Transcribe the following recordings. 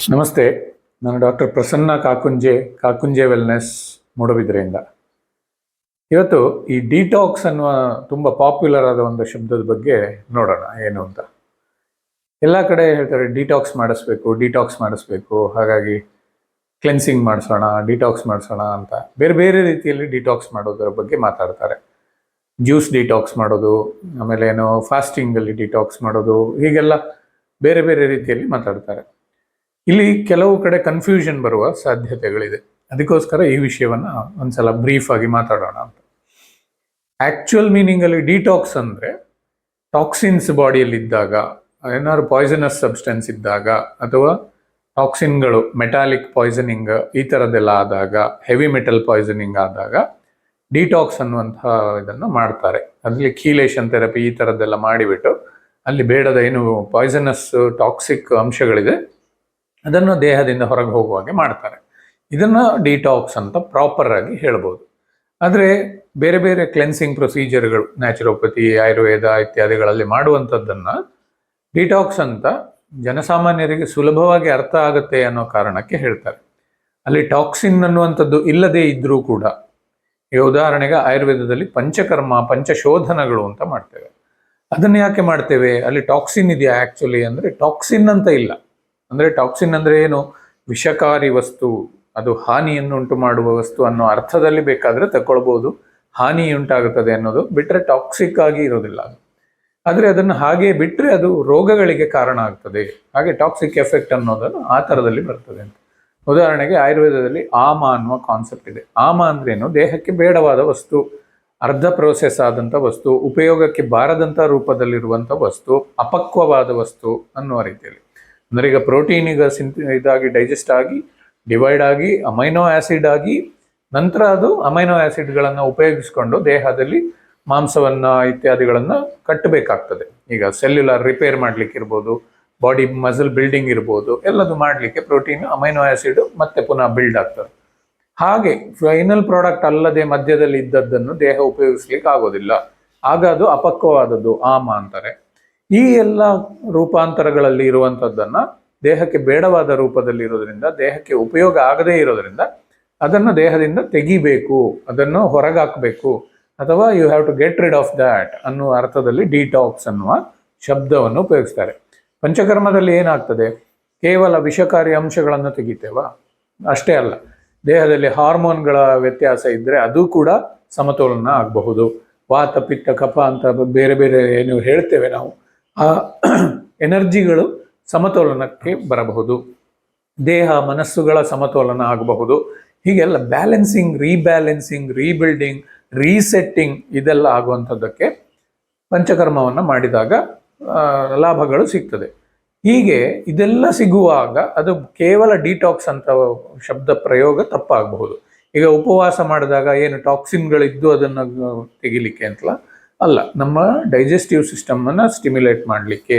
ನಮಸ್ತೆ, ನಾನು doctor Prasanna Kakunje wellness ಮೂಡಬಿದ್ರೆಯಿಂದ. ಇವತ್ತು ಈ ಡಿಟಾಕ್ಸ್ ಅನ್ನುವ ತುಂಬ ಪಾಪ್ಯುಲರ್ ಆದ ಒಂದು ಶಬ್ದದ ಬಗ್ಗೆ ನೋಡೋಣ ಏನು ಅಂತ. ಎಲ್ಲ ಕಡೆ ಹೇಳ್ತಾರೆ ಡಿಟಾಕ್ಸ್ ಮಾಡಿಸ್ಬೇಕು, ಹಾಗಾಗಿ ಕ್ಲೆನ್ಸಿಂಗ್ ಡಿಟಾಕ್ಸ್ ಮಾಡಿಸೋಣ ಅಂತ ಬೇರೆ ಬೇರೆ ರೀತಿಯಲ್ಲಿ ಡಿಟಾಕ್ಸ್ ಮಾಡೋದರ ಬಗ್ಗೆ ಮಾತಾಡ್ತಾರೆ. ಜ್ಯೂಸ್ ಡಿಟಾಕ್ಸ್ ಮಾಡೋದು, ಆಮೇಲೆ ಏನೋ ಫಾಸ್ಟಿಂಗಲ್ಲಿ ಡಿಟಾಕ್ಸ್ ಮಾಡೋದು, ಹೀಗೆಲ್ಲ ಬೇರೆ ಬೇರೆ ರೀತಿಯಲ್ಲಿ ಮಾತಾಡ್ತಾರೆ. ಇಲ್ಲಿ ಕೆಲವು ಕಡೆ ಕನ್ಫ್ಯೂಷನ್ ಬರುವ ಸಾಧ್ಯತೆಗಳಿದೆ. ಅದಕ್ಕೋಸ್ಕರ ಈ ವಿಷಯವನ್ನು ಒಂದ್ಸಲ ಬ್ರೀಫ್ ಆಗಿ ಮಾತಾಡೋಣ ಅಂತ. ಆಕ್ಚುಯಲ್ ಮೀನಿಂಗಲ್ಲಿ ಡಿಟಾಕ್ಸ್ ಅಂದರೆ ಟಾಕ್ಸಿನ್ಸ್ ಬಾಡಿಯಲ್ಲಿದ್ದಾಗ, ಏನಾದ್ರು ಪಾಯ್ಸನಸ್ ಸಬ್ಸ್ಟೆನ್ಸ್ ಇದ್ದಾಗ, ಅಥವಾ ಟಾಕ್ಸಿನ್ಗಳು ಮೆಟಾಲಿಕ್ ಪಾಯ್ಸನಿಂಗ್ ಈ ಥರದ್ದೆಲ್ಲ ಆದಾಗ, ಹೆವಿ ಮೆಟಲ್ ಪಾಯ್ಸನಿಂಗ್ ಆದಾಗ ಡಿಟಾಕ್ಸ್ ಅನ್ನುವಂತಹ ಇದನ್ನು ಮಾಡ್ತಾರೆ. ಅದರಲ್ಲಿ ಕೀಲೇಷನ್ ಥೆರಪಿ ಈ ಥರದ್ದೆಲ್ಲ ಮಾಡಿಬಿಟ್ಟು ಅಲ್ಲಿ ಬೇಡದ ಏನು ಪಾಯ್ಸನಸ್ ಟಾಕ್ಸಿಕ್ ಅಂಶಗಳಿದೆ ಅದನ್ನು ದೇಹದಿಂದ ಹೊರಗೆ ಹೋಗುವಾಗೆ ಮಾಡ್ತಾರೆ. ಇದನ್ನು ಡಿಟಾಕ್ಸ್ ಅಂತ ಪ್ರಾಪರ್ ಆಗಿ ಹೇಳ್ಬೋದು. ಆದರೆ ಬೇರೆ ಬೇರೆ ಕ್ಲೆನ್ಸಿಂಗ್ ಪ್ರೊಸೀಜರ್ಗಳು, ನ್ಯಾಚುರೋಪತಿ, ಆಯುರ್ವೇದ ಇತ್ಯಾದಿಗಳಲ್ಲಿ ಮಾಡುವಂಥದ್ದನ್ನು ಡಿಟಾಕ್ಸ್ ಅಂತ ಜನಸಾಮಾನ್ಯರಿಗೆ ಸುಲಭವಾಗಿ ಅರ್ಥ ಆಗುತ್ತೆ ಅನ್ನೋ ಕಾರಣಕ್ಕೆ ಹೇಳ್ತಾರೆ. ಅಲ್ಲಿ ಟಾಕ್ಸಿನ್ ಅನ್ನುವಂಥದ್ದು ಇಲ್ಲದೇ ಇದ್ರೂ ಕೂಡ, ಈಗ ಉದಾಹರಣೆಗೆ ಆಯುರ್ವೇದದಲ್ಲಿ ಪಂಚಶೋಧನಗಳು ಅಂತ ಮಾಡ್ತೇವೆ. ಅದನ್ನು ಯಾಕೆ ಮಾಡ್ತೇವೆ? ಅಲ್ಲಿ ಟಾಕ್ಸಿನ್ ಇದೆಯಾ ಆ್ಯಕ್ಚುಲಿ ಅಂದರೆ ಟಾಕ್ಸಿನ್ ಅಂತ ಇಲ್ಲ. ಅಂದರೆ ಟಾಕ್ಸಿನ್ ಅಂದರೆ ಏನು? ವಿಷಕಾರಿ ವಸ್ತು, ಅದು ಹಾನಿಯನ್ನು ಉಂಟು ಮಾಡುವ ವಸ್ತು ಅನ್ನೋ ಅರ್ಥದಲ್ಲಿ ಬೇಕಾದರೆ ತಗೊಳ್ಬೋದು. ಹಾನಿ ಉಂಟಾಗುತ್ತದೆ ಅನ್ನೋದು ಬಿಟ್ಟರೆ ಟಾಕ್ಸಿಕ್ ಆಗಿ ಇರೋದಿಲ್ಲ ಅದು. ಆದರೆ ಅದನ್ನು ಹಾಗೆ ಬಿಟ್ಟರೆ ಅದು ರೋಗಗಳಿಗೆ ಕಾರಣ ಆಗ್ತದೆ. ಹಾಗೆ ಟಾಕ್ಸಿಕ್ ಎಫೆಕ್ಟ್ ಅನ್ನೋದನ್ನು ಆ ಥರದಲ್ಲಿ ಬರ್ತದೆ ಅಂತ. ಉದಾಹರಣೆಗೆ ಆಯುರ್ವೇದದಲ್ಲಿ ಆಮ ಅನ್ನುವ ಕಾನ್ಸೆಪ್ಟ್ ಇದೆ. ಆಮ ಅಂದ್ರೇನು? ದೇಹಕ್ಕೆ ಬೇಡವಾದ ವಸ್ತು, ಅರ್ಧ ಪ್ರೋಸೆಸ್ ಆದಂಥ ವಸ್ತು, ಉಪಯೋಗಕ್ಕೆ ಬಾರದಂಥ ರೂಪದಲ್ಲಿರುವಂಥ ವಸ್ತು, ಅಪಕ್ವವಾದ ವಸ್ತು ಅನ್ನುವ ರೀತಿಯಲ್ಲಿ. ಅಂದರೆ ಈಗ ಪ್ರೋಟೀನ್ ಇದಾಗಿ ಡೈಜೆಸ್ಟ್ ಆಗಿ ಡಿವೈಡ್ ಆಗಿ ಅಮೈನೋ ಆ್ಯಸಿಡ್ ಆಗಿ ನಂತರ ಅದು ಅಮೈನೋ ಆ್ಯಸಿಡ್ಗಳನ್ನು ಉಪಯೋಗಿಸ್ಕೊಂಡು ದೇಹದಲ್ಲಿ ಮಾಂಸವನ್ನು ಇತ್ಯಾದಿಗಳನ್ನು ಕಟ್ಟಬೇಕಾಗ್ತದೆ. ಈಗ ಸೆಲ್ಯುಲರ್ ರಿಪೇರ್ ಮಾಡಲಿಕ್ಕಿರ್ಬೋದು, ಬಾಡಿ ಮಸಲ್ ಬಿಲ್ಡಿಂಗ್ ಇರ್ಬೋದು, ಎಲ್ಲದು ಮಾಡಲಿಕ್ಕೆ ಪ್ರೋಟೀನ್, ಅಮೈನೋ ಆ್ಯಸಿಡ್ ಮತ್ತೆ ಪುನಃ ಬಿಲ್ಡ್ ಆಗ್ತದೆ. ಹಾಗೆ ಫೈನಲ್ ಪ್ರಾಡಕ್ಟ್ ಅಲ್ಲದೆ ಮಧ್ಯದಲ್ಲಿ ಇದ್ದದ್ದನ್ನು ದೇಹ ಉಪಯೋಗಿಸ್ಲಿಕ್ಕೆ ಆಗೋದಿಲ್ಲ. ಆಗ ಅದು ಅಪಕ್ವವಾದದ್ದು, ಆಮ ಅಂತಾರೆ. ಈ ಎಲ್ಲ ರೂಪಾಂತರಗಳಲ್ಲಿ ಇರುವಂಥದ್ದನ್ನು ದೇಹಕ್ಕೆ ಬೇಡವಾದ ರೂಪದಲ್ಲಿ ಇರೋದ್ರಿಂದ, ದೇಹಕ್ಕೆ ಉಪಯೋಗ ಆಗದೇ ಇರೋದ್ರಿಂದ ಅದನ್ನು ದೇಹದಿಂದ ತೆಗಿಬೇಕು, ಅದನ್ನು ಹೊರಗಾಕಬೇಕು, ಅಥವಾ you have to get rid of that ಅನ್ನುವ ಅರ್ಥದಲ್ಲಿ ಡಿಟಾಕ್ಸ್ ಅನ್ನುವ ಶಬ್ದವನ್ನು ಉಪಯೋಗಿಸ್ತಾರೆ. ಪಂಚಕರ್ಮದಲ್ಲಿ ಏನಾಗ್ತದೆ? ಕೇವಲ ವಿಷಕಾರಿ ಅಂಶಗಳನ್ನು ತೆಗಿತೇವಾ? ಅಷ್ಟೇ ಅಲ್ಲ, ದೇಹದಲ್ಲಿ ಹಾರ್ಮೋನ್ಗಳ ವ್ಯತ್ಯಾಸ ಇದ್ದರೆ ಅದು ಕೂಡ ಸಮತೋಲನ ಆಗಬಹುದು. ವಾತ, ಪಿತ್ತ, ಕಫ ಅಂತ ಬೇರೆ ಬೇರೆ ಏನು ಹೇಳ್ತೇವೆ ನಾವು, ಆ ಎನರ್ಜಿಗಳು ಸಮತೋಲನಕ್ಕೆ ಬರಬಹುದು. ದೇಹ ಮನಸ್ಸುಗಳ ಸಮತೋಲನ ಆಗಬಹುದು. ಹೀಗೆಲ್ಲ ಬ್ಯಾಲೆನ್ಸಿಂಗ್, ರೀಬಿಲ್ಡಿಂಗ್, ರೀಸೆಟ್ಟಿಂಗ್ ಇದೆಲ್ಲ ಆಗುವಂಥದ್ದಕ್ಕೆ ಪಂಚಕರ್ಮವನ್ನು ಮಾಡಿದಾಗ ಲಾಭಗಳು ಸಿಗ್ತದೆ. ಹೀಗೆ ಇದೆಲ್ಲ ಸಿಗುವಾಗ ಅದು ಕೇವಲ ಡಿಟಾಕ್ಸ್ ಅಂತ ಶಬ್ದ ಪ್ರಯೋಗ ತಪ್ಪಾಗಬಹುದು. ಈಗ ಉಪವಾಸ ಮಾಡಿದಾಗ ಏನು ಟಾಕ್ಸಿನ್ಗಳಿದ್ದು ಅದನ್ನು ತೆಗಿಲಿಕ್ಕೆ ಅಂತಲ್ಲ ಅಲ್ಲ, ನಮ್ಮ ಡೈಜೆಸ್ಟಿವ್ ಸಿಸ್ಟಮನ್ನು ಸ್ಟಿಮ್ಯುಲೇಟ್ ಮಾಡಲಿಕ್ಕೆ,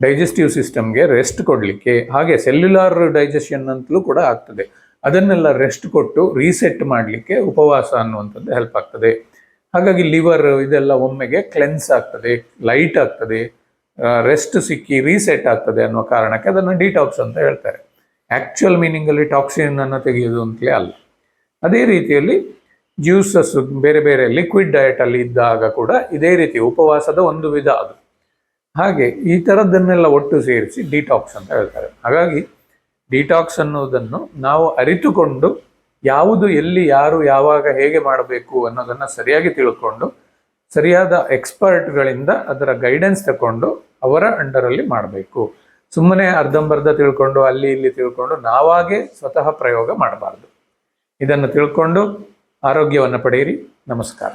ಡೈಜೆಸ್ಟಿವ್ ಸಿಸ್ಟಮ್ಗೆ ರೆಸ್ಟ್ ಕೊಡಲಿಕ್ಕೆ, ಹಾಗೆ ಸೆಲ್ಯುಲಾರ್ ಡೈಜೆಷನ್ ಅಂತಲೂ ಕೂಡ ಆಗ್ತದೆ. ಅದನ್ನೆಲ್ಲ ರೆಸ್ಟ್ ಕೊಟ್ಟು ರೀಸೆಟ್ ಮಾಡಲಿಕ್ಕೆ ಉಪವಾಸ ಅನ್ನುವಂಥದ್ದು ಹೆಲ್ಪ್ ಆಗ್ತದೆ. ಹಾಗಾಗಿ ಲಿವರ್ ಇದೆಲ್ಲ ಒಮ್ಮೆಗೆ ಕ್ಲೆನ್ಸ್ ಆಗ್ತದೆ, ಲೈಟ್ ಆಗ್ತದೆ, ರೆಸ್ಟ್ ಸಿಕ್ಕಿ ರೀಸೆಟ್ ಆಗ್ತದೆ ಅನ್ನೋ ಕಾರಣಕ್ಕೆ ಅದನ್ನು ಡಿಟಾಕ್ಸ್ ಅಂತ ಹೇಳ್ತಾರೆ. ಆ್ಯಕ್ಚುಯಲ್ ಮೀನಿಂಗಲ್ಲಿ ಟಾಕ್ಸಿನ್ ಅನ್ನು ತೆಗೆಯೋದು ಅಂತಲೇ ಅಲ್ಲ. ಅದೇ ರೀತಿಯಲ್ಲಿ ಜ್ಯೂಸಸ್, ಬೇರೆ ಬೇರೆ ಲಿಕ್ವಿಡ್ ಡಯಟಲ್ಲಿ ಇದ್ದಾಗ ಕೂಡ ಇದೇ ರೀತಿ ಉಪವಾಸದ ಒಂದು ವಿಧ ಅದು. ಹಾಗೆ ಈ ಥರದ್ದನ್ನೆಲ್ಲ ಒಟ್ಟು ಸೇರಿಸಿ ಡಿಟಾಕ್ಸ್ ಅಂತ ಹೇಳ್ತಾರೆ. ಹಾಗಾಗಿ ಡಿಟಾಕ್ಸ್ ಅನ್ನೋದನ್ನು ನಾವು ಅರಿತುಕೊಂಡು ಯಾವುದು, ಎಲ್ಲಿ, ಯಾರು, ಯಾವಾಗ, ಹೇಗೆ ಮಾಡಬೇಕು ಅನ್ನೋದನ್ನು ಸರಿಯಾಗಿ ತಿಳ್ಕೊಂಡು ಸರಿಯಾದ ಎಕ್ಸ್ಪರ್ಟ್ಗಳಿಂದ ಅದರ ಗೈಡೆನ್ಸ್ ತಗೊಂಡು ಅವರ ಅಂಡರಲ್ಲಿ ಮಾಡಬೇಕು. ಸುಮ್ಮನೆ ಅರ್ಧಂಬರ್ಧ ತಿಳ್ಕೊಂಡು ಅಲ್ಲಿ ಇಲ್ಲಿ ತಿಳ್ಕೊಂಡು ನಾವಾಗೇ ಸ್ವತಃ ಪ್ರಯೋಗ ಮಾಡಬಾರ್ದು. ಇದನ್ನು ತಿಳ್ಕೊಂಡು ಆರೋಗ್ಯವನ್ನು ಪಡೆಯಿರಿ. ನಮಸ್ಕಾರ.